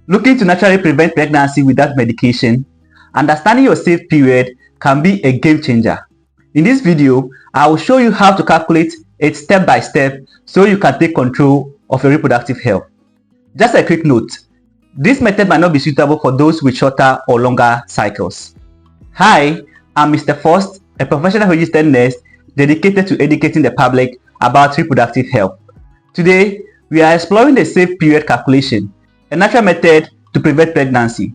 Looking to naturally prevent pregnancy without medication? Understanding your safe period can be a game changer. In this video, I will show you how to calculate it step by step so you can take control of your reproductive health. Just a quick note, this method might not be suitable for those with shorter or longer cycles. Hi, I'm Mr. First, a professional registered nurse dedicated to educating the public about reproductive health. Today, we are exploring the safe period calculation, a natural method to prevent pregnancy.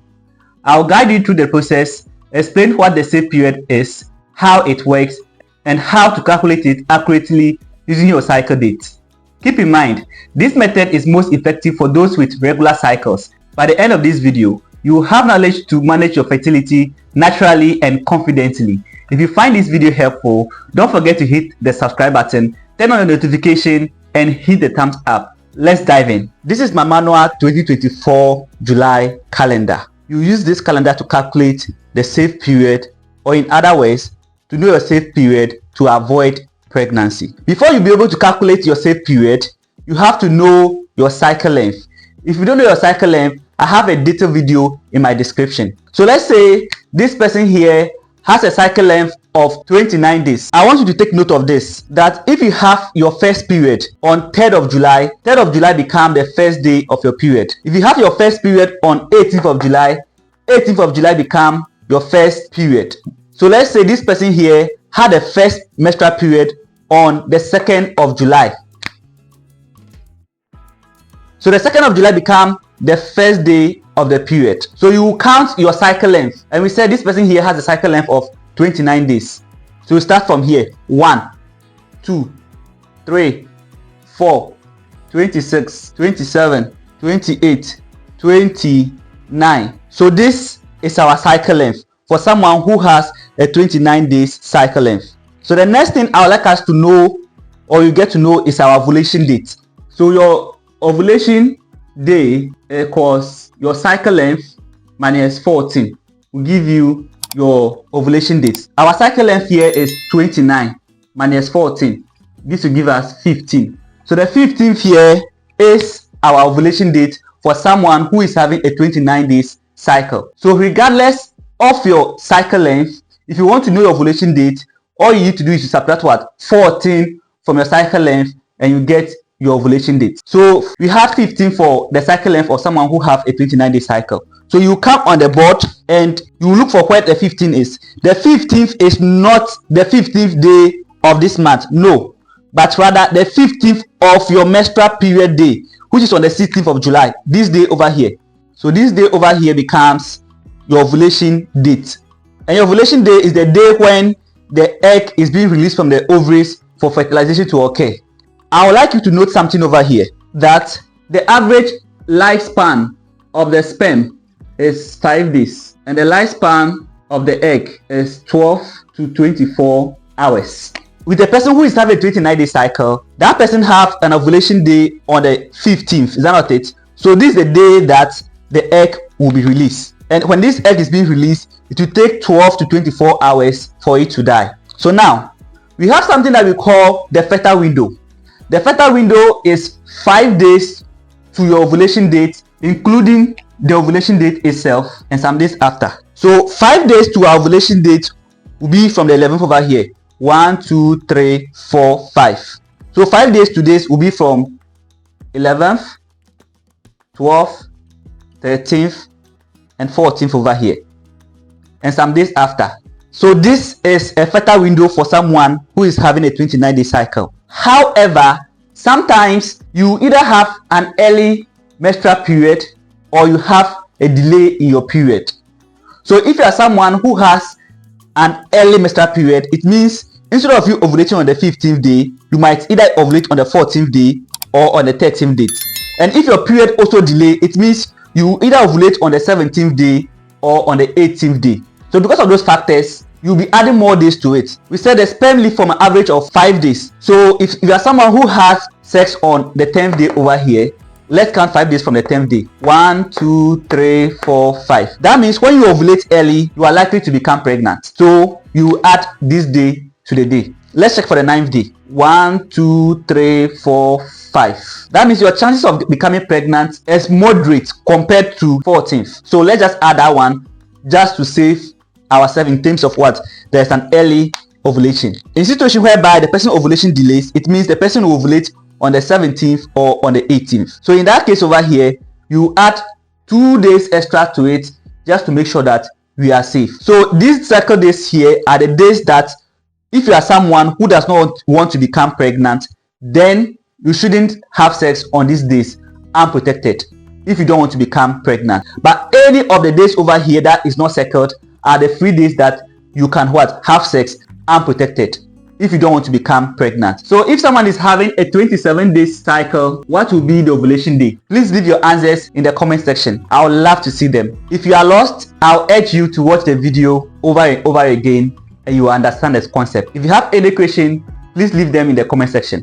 I'll guide you through the process, explain what the safe period is, how it works, and how to calculate it accurately using your cycle date. Keep in mind, this method is most effective for those with regular cycles. By the end of this video, you will have knowledge to manage your fertility naturally and confidently. If you find this video helpful, don't forget to hit the subscribe button, turn on the notification, and hit the thumbs up. Let's dive in. This is my manual 2024 July calendar. You use this calendar to calculate the safe period, or in other words, to know your safe period to avoid pregnancy. Before you be able to calculate your safe period, you have to know your cycle length. If you don't know your cycle length, I have a detailed video in my description. So let's say this person here has a cycle length of 29 days. I want you to take note of this, that if you have your first period on 3rd of July, 3rd of July becomes the first day of your period. If you have your first period on 18th of July, 18th of July becomes your first period. So let's say this person here had a first menstrual period on the 2nd of July. So the 2nd of July becomes the first day of the period. So you will count your cycle length, and we said this person here has a cycle length of 29 days. So we start from here: 1, 2, 3, 4, 26, 27, 28, 29. So this is our cycle length for someone who has a 29 days cycle length. So the next thing I would like us to know, or you get to know, is our ovulation date. So your ovulation day equals your cycle length minus 14 will give you your ovulation date. Our cycle length here is 29 minus 14. This will give us 15. So the 15th here is our ovulation date for someone who is having a 29 days cycle. So regardless of your cycle length, if you want to know your ovulation date, all you need to do is to subtract what? 14 from your cycle length, and you get your ovulation date. So we have 15 for the cycle length of someone who have a 29 day cycle. So you come on the board and you look for where the 15 is. The 15th is not the 15th day of this month, no, but rather the 15th of your menstrual period day, which is on the 16th of July, this day over here. So this day over here becomes your ovulation date. And your ovulation day is the day when the egg is being released from the ovaries for fertilization to occur. I would like you to note something over here, that the average lifespan of the sperm is 5 days, and the lifespan of the egg is 12 to 24 hours. With the person who is having a 29 day cycle, that person have an ovulation day on the 15th, is that not it? So this is the day that the egg will be released, and when this egg is being released, it will take 12 to 24 hours for it to die. So now we have something that we call the fertile window. The fertile window is 5 days to your ovulation date, including the ovulation date itself and some days after. So 5 days to our ovulation date will be from the 11th over here. 1, 2, 3, 4, 5. So 5 days to this will be from 11th, 12th, 13th, and 14th over here, and some days after. So this is a fertile window for someone who is having a 29 day cycle. However, sometimes you either have an early menstrual period or you have a delay in your period. So if you are someone who has an early menstrual period, it means instead of you ovulating on the 15th day, you might either ovulate on the 14th day or on the 13th date. And if your period also delay, it means you either ovulate on the 17th day or on the 18th day. So because of those factors, you'll be adding more days to it. We said the sperm live from an average of 5 days. So if you are someone who has sex on the 10th day over here, let's count 5 days from the 10th day. 1, 2, 3, 4, 5. That means when you ovulate early, you are likely to become pregnant. So you add this day to the day. Let's check for the 9th day. 1, 2, 3, 4, 5. That means your chances of becoming pregnant is moderate compared to 14th. So let's just add that one just to save ourselves in terms of what? There's an early ovulation. In situation whereby the person ovulation delays, it means the person will ovulate on the 17th or on the 18th. So in that case over here, you add 2 days extra to it just to make sure that we are safe. So these cycle days here are the days that if you are someone who does not want to become pregnant, then you shouldn't have sex on these days unprotected if you don't want to become pregnant. But any of the days over here that is not circled are the 3 days that you can have sex unprotected if you don't want to become pregnant. So if someone is having a 27-day cycle, what will be the ovulation day? Please leave your answers in the comment section. I would love to see them. If you are lost, I'll urge you to watch the video over and over again and you will understand this concept. If you have any question, please leave them in the comment section.